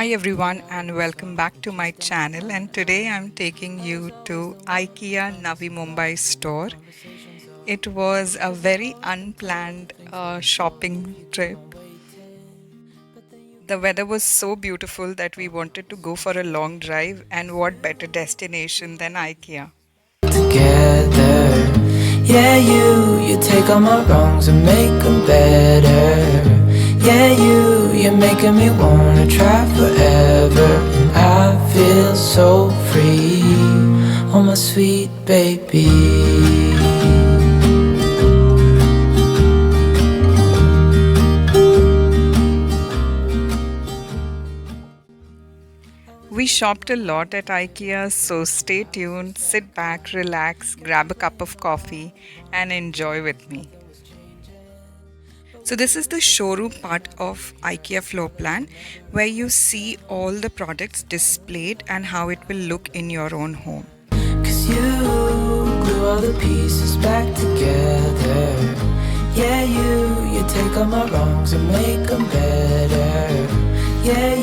Hi everyone and welcome back to my channel, and today I'm taking you to IKEA Navi Mumbai store. It was a very unplanned shopping trip. The weather was so beautiful that we wanted to go for a long drive, and what better destination than IKEA. Together, yeah, you take all my wrongs and make them better. Yeah, you're making me wanna try forever. And I feel so free, oh my sweet baby. We shopped a lot at IKEA, so stay tuned, sit back, relax, grab a cup of coffee, and enjoy with me. So this is the showroom part of IKEA floor plan, where you see all the products displayed and how it will look in your own home. 'Cause you glue all the pieces back together. Yeah, you take all my wrongs and make them better. Yeah,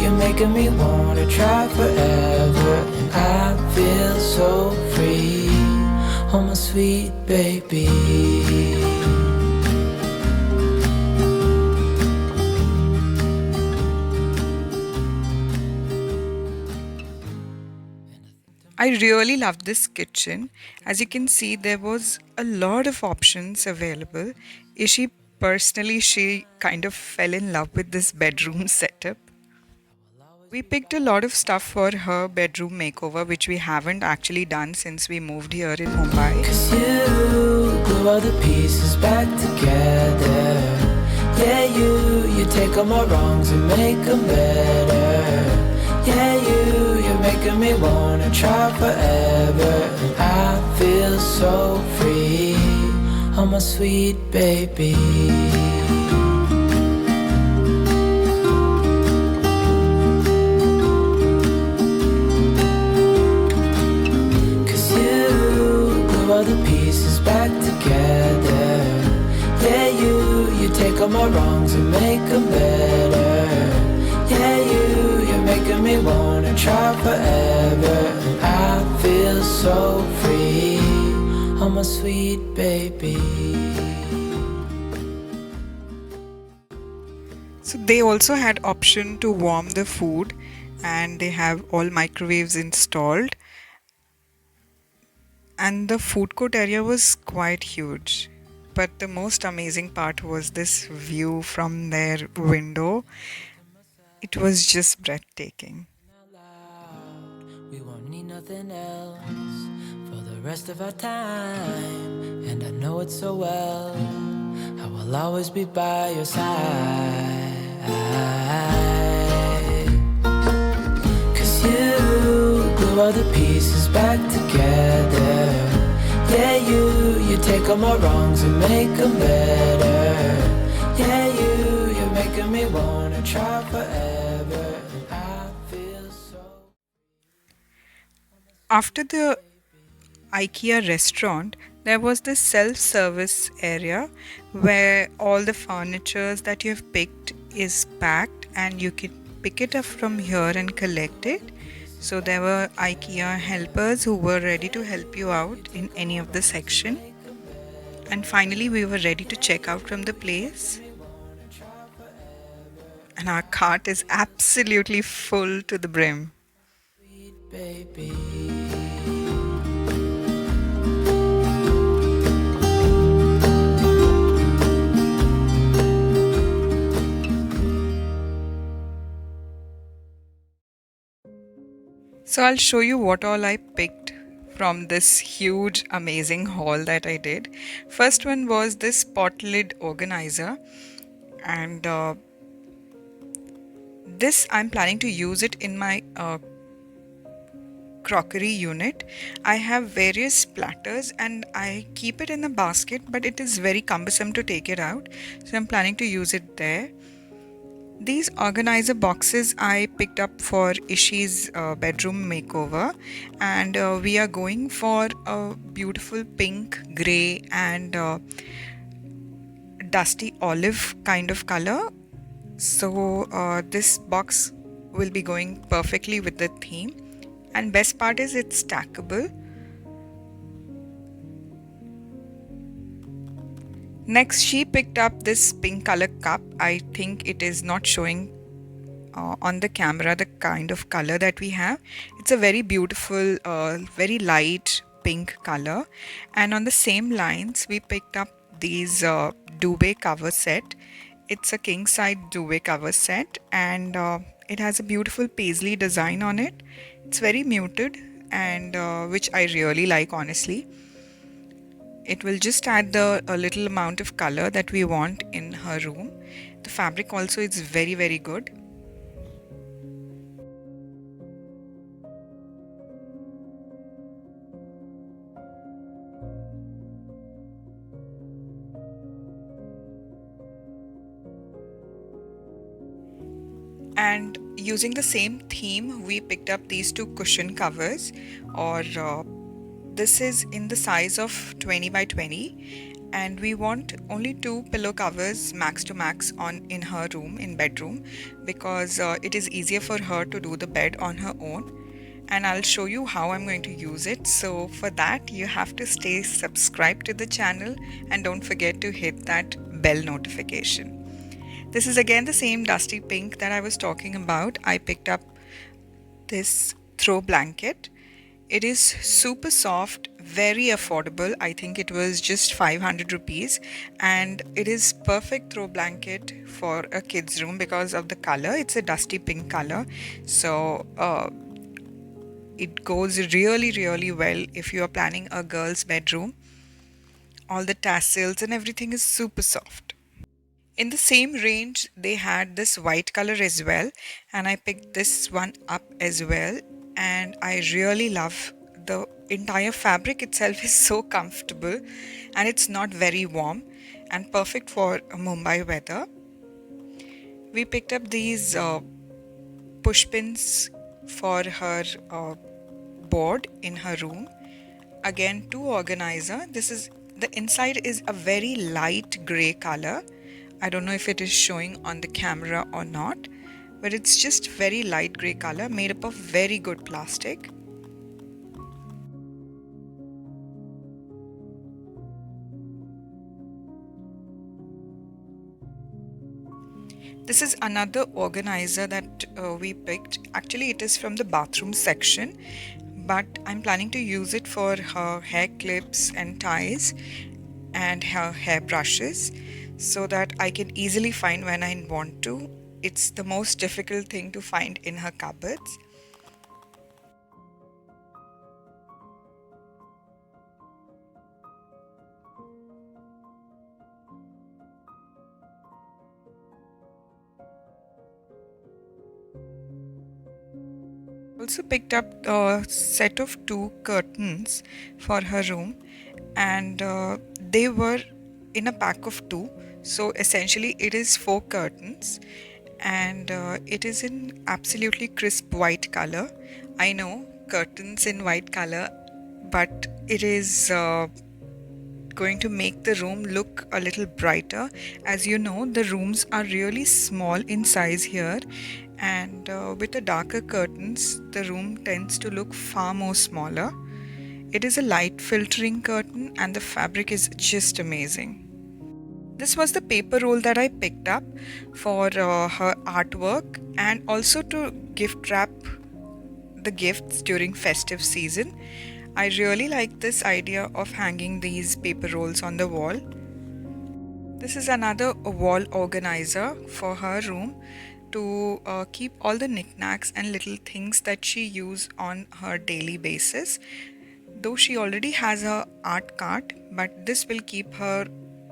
you're making me wanna try forever. And I feel so free, oh my sweet baby. I really loved this kitchen. As you can see, there was a lot of options available. She kind of fell in love with this bedroom setup. We picked a lot of stuff for her bedroom makeover, which we haven't actually done since we moved here in Mumbai. 'Cause you glue all the pieces back together. Yeah, you take all my wrongs and make them better. Yeah, you're making me wanna try forever. And I feel so free, oh my sweet baby. All the pieces back together. Yeah, you take all my wrongs and make them better. Yeah, you're making me wanna try forever. And I feel so free, oh my sweet baby. So they also had option to warm the food, and they have all microwaves installed. And the food court area was quite huge. But the most amazing part was this view from their window. It was just breathtaking. We won't need nothing else for the rest of our time. And I know it so well, I will always be by your side. 'Cause you glue all the pieces back together. Yeah, you take all my wrongs and make them better. Yeah, you're making me wanna try forever. And I feel so. After the IKEA restaurant, there was this self-service area where all the furniture that you've picked is packed, and you can pick it up from here and collect it. So there were IKEA helpers who were ready to help you out in any of the section. And finally we were ready to check out from the place. And our cart is absolutely full to the brim. Baby. So I'll show you what all I picked from this huge amazing haul that I did. First one was this pot lid organizer, and this I'm planning to use it in my crockery unit. I have various platters and I keep it in the basket, but it is very cumbersome to take it out, so I'm planning to use it there. These organizer boxes I picked up for Ishi's bedroom makeover, and we are going for a beautiful pink, grey and dusty olive kind of color. So this box will be going perfectly with the theme. And best part is it's stackable. Next, she picked up this pink color cup. I think it is not showing on the camera the kind of color that we have. It's a very beautiful, very light pink color. And on the same lines, we picked up these duvet cover set. It's a king side duvet cover set, and it has a beautiful paisley design on it. It's very muted, and which I really like, honestly. It will just add the a little amount of color that we want in her room. The fabric also is very, very good. And using the same theme, we picked up these two cushion covers, or this is in the size of 20 by 20, and we want only two pillow covers max to max on in her room, in bedroom, because it is easier for her to do the bed on her own. And I'll show you how I'm going to use it. So for that, you have to stay subscribed to the channel and don't forget to hit that bell notification. This is again the same dusty pink that I was talking about. I picked up this throw blanket. It is super soft, very affordable. I think it was just 500 rupees, and it is perfect throw blanket for a kid's room because of the color. It's a dusty pink color, so it goes really, really well if you are planning a girl's bedroom. All the tassels and everything is super soft. In the same range, they had this white color as well, and I picked this one up as well. And I really love the entire fabric itself is so comfortable, and it's not very warm and perfect for Mumbai weather. We picked up these push pins for her board in her room. Again, two organizer. This is the inside is a very light gray color. I don't know if it is showing on the camera or not, but it's just very light gray color made up of very good plastic. This is another organizer that we picked. Actually, it is from the bathroom section, but I'm planning to use it for her hair clips and ties and her hair brushes, so that I can easily find when I want to. It's the most difficult thing to find in her cupboards. Also picked up a set of two curtains for her room, and they were in a pack of two, so essentially it is four curtains, and it is in absolutely crisp white color. I know curtains in white color, but it is going to make the room look a little brighter. As you know, the rooms are really small in size here, and with the darker curtains, the room tends to look far more smaller. It is a light filtering curtain, and the fabric is just amazing. This was the paper roll that I picked up for her artwork, and also to gift wrap the gifts during festive season. I really like this idea of hanging these paper rolls on the wall. This is another wall organizer for her room to keep all the knickknacks and little things that she uses on her daily basis. Though she already has her art cart, but this will keep her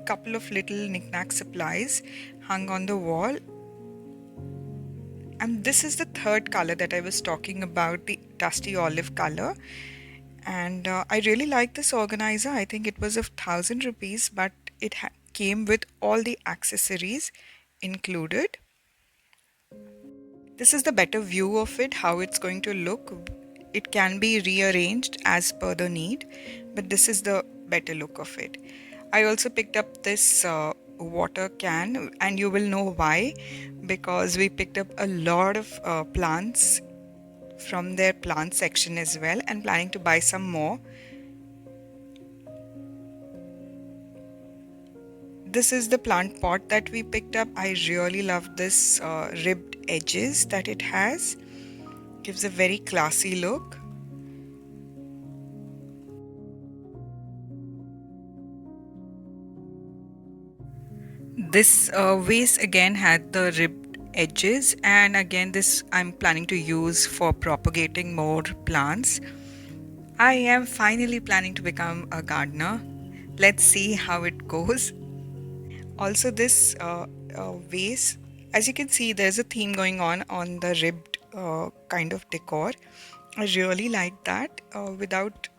couple of little knickknack supplies hung on the wall. And this is the third color that I was talking about, the dusty olive color. And I really like this organizer. I think it was 1,000 rupees, but it came with all the accessories included. This is the better view of it, how it's going to look. It can be rearranged as per the need, but this is the better look of it. I also picked up this water can, and you will know why, because we picked up a lot of plants from their plant section as well and planning to buy some more. This is the plant pot that we picked up. I really love this ribbed edges that it has. Gives a very classy look. This vase again had the ribbed edges, and again this I'm planning to use for propagating more plants. I am finally planning to become a gardener. Let's see how it goes. Also, this vase, as you can see, there's a theme going on the ribbed kind of decor. I really like that. Without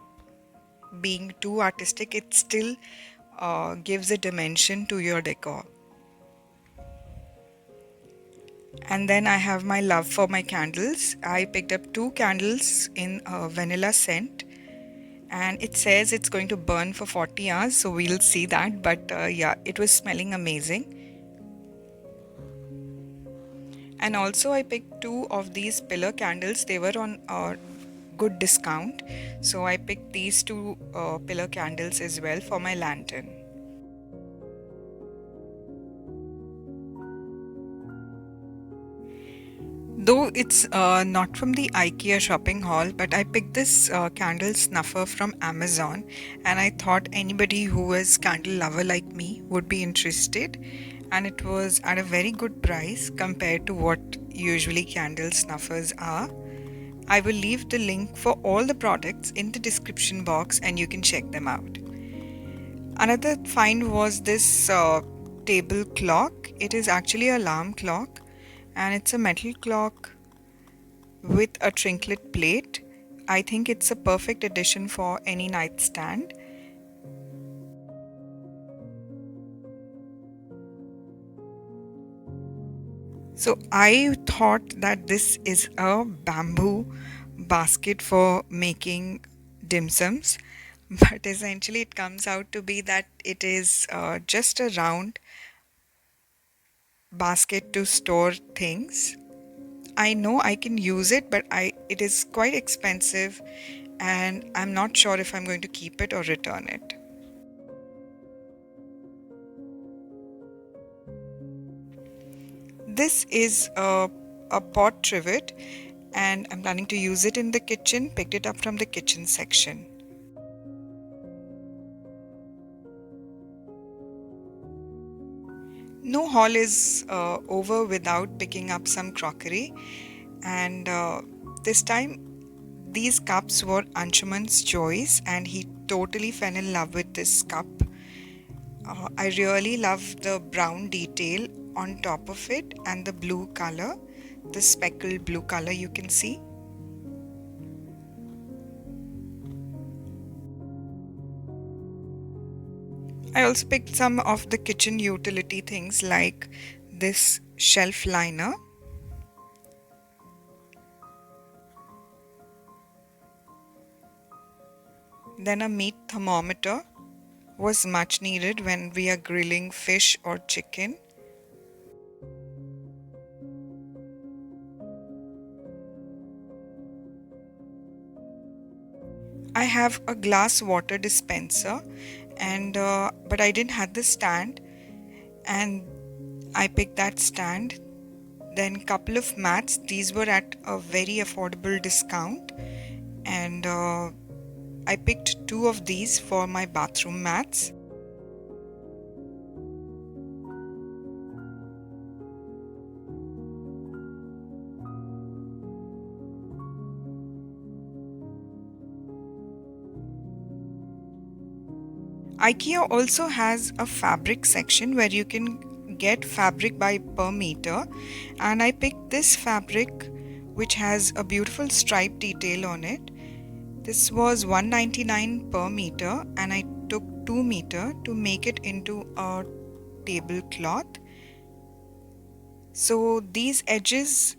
being too artistic, it still gives a dimension to your decor. And then I have my love for my candles. I picked up 2 candles in a vanilla scent, and it says it's going to burn for 40 hours, so we'll see that. But yeah, it was smelling amazing. And also I picked 2 of these pillar candles. They were on a good discount, so I picked these 2 pillar candles as well for my lantern. Though it's not from the IKEA shopping haul, but I picked this candle snuffer from Amazon, and I thought anybody who is candle lover like me would be interested, and it was at a very good price compared to what usually candle snuffers are. I will leave the link for all the products in the description box and you can check them out. Another find was this table clock. It is actually an alarm clock, and it's a metal clock with a trinket plate. I think it's a perfect addition for any nightstand. So I thought that this is a bamboo basket for making dim sums, but essentially it comes out to be that it is just a round basket to store things. I know I can use it, but it is quite expensive and I'm not sure if I'm going to keep it or return it. This is a pot trivet and I'm planning to use it in the kitchen. Picked it up from the kitchen section. No haul is over without picking up some crockery, and this time these cups were Anshuman's choice and he totally fell in love with this cup. I really love the brown detail on top of it and the blue color, the speckled blue color you can see. I also picked some of the kitchen utility things like this shelf liner, then a meat thermometer was much needed when we are grilling fish or chicken. I have a glass water dispenser, and but I didn't have the stand, and I picked that stand. Then couple of mats. These were at a very affordable discount, and I picked 2 of these for my bathroom mats. IKEA also has a fabric section where you can get fabric by per meter, and I picked this fabric which has a beautiful stripe detail on it. This was $1.99 per meter and I took 2 meter to make it into a tablecloth. So these edges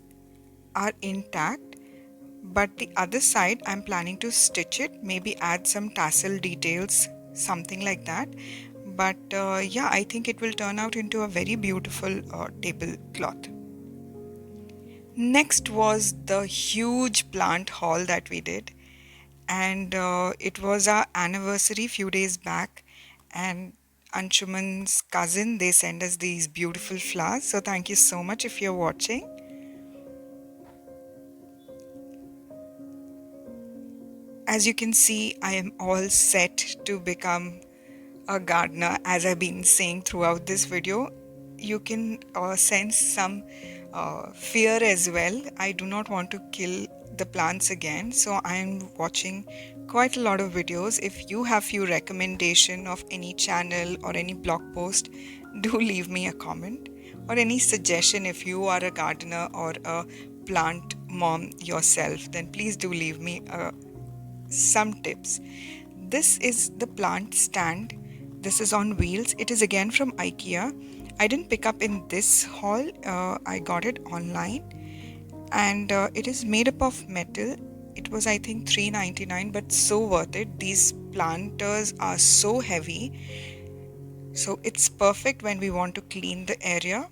are intact, but the other side I'm planning to stitch it, maybe add some tassel details, something like that. but yeah, I think it will turn out into a very beautiful tablecloth. Next was the huge plant haul that we did, and it was our anniversary few days back, and Anshuman's cousin, they sent us these beautiful flowers, so thank you so much if you're watching. As you can see, I am all set to become a gardener, as I've been saying throughout this video. You can sense some fear as well. I do not want to kill the plants again, so I am watching quite a lot of videos. If you have few recommendation of any channel or any blog post, do leave me a comment, or any suggestion. If you are a gardener or a plant mom yourself, then please do leave me some tips. This is the plant stand. This is on wheels. It is again from Ikea. I didn't pick up in this haul. I got it online, and it is made up of metal. It was, I think, $3.99, but so worth it. These planters are so heavy, so it's perfect when we want to clean the area.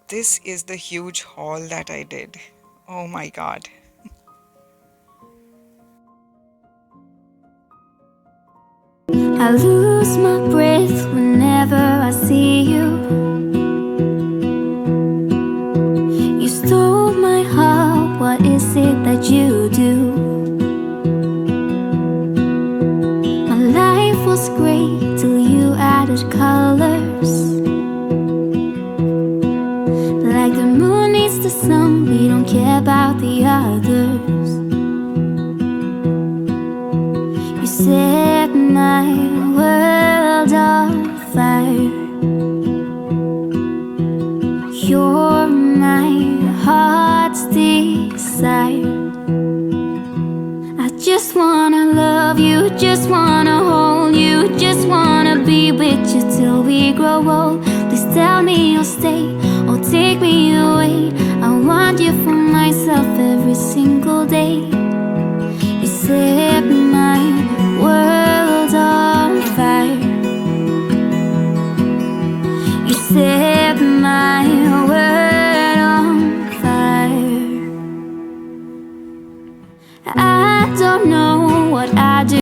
This is the huge haul that I did. Oh my god. I lose my breath whenever I see you. You stole my heart, what is it that you do? My life was great till you added colors. Like the moon needs the sun, we don't care about the others. You set my world on fire. You're my heart's desire. I just wanna love you, just wanna hold you, just wanna be with you till we grow old. Please tell me you'll stay or take me away. I want you for myself every single day. You set my world on fire. You said